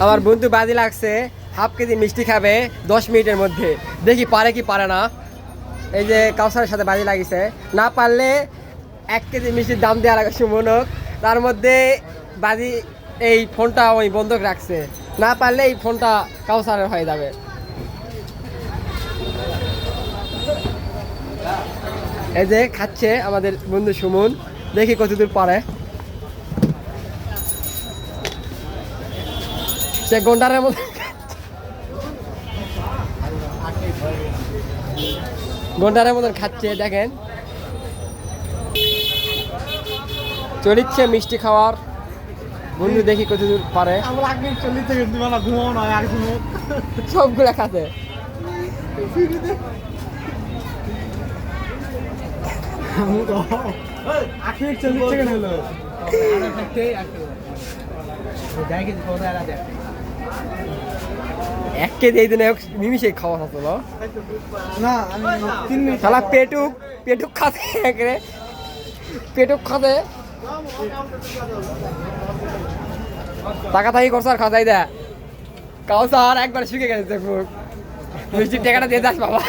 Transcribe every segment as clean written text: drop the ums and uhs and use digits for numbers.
আমার বন্ধু বাজি লাগছে হাফ কেজি মিষ্টি খাবে 10 মিনিটের মধ্যে, দেখি পারে কি পারে না। এই যে কাউসারের সাথে বাজি লাগিছে, না পারলে 1 কেজি মিষ্টির দাম দেওয়া লাগে সুমনক। তার মধ্যে বাজি এই ফোনটা ওই বন্ধক রাখছে, না পারলে এই ফোনটা কাউসারের হয়ে যাবে। এই যে খাচ্ছে আমাদের বন্ধু সুমন, দেখি কতদূর পারে। সে গন্ডারের মতো গন্ডারের মতন খাচ্ছে, দেখেন চলিচ্ছে মিষ্টি খাওয়ার। বন্ধু দেখি কতদূর পারে। সবগুলা খাতে এক কেজি এই দিনে নিমিশে খাওয়া হতো না। শালা পেটুক খাতে একরে, পেটুক খাতে টাকা থাকি করছো আর খাওয়াই দেয়। কাউসার একবার শুকে গেছে মুখ, মিষ্টির টাকাটা দিয়ে যাস বাবা।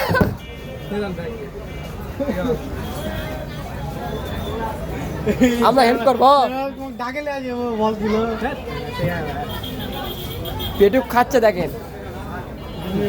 আমরা হেল্প করবো। পেটুক খাচ্ছে দেখেন।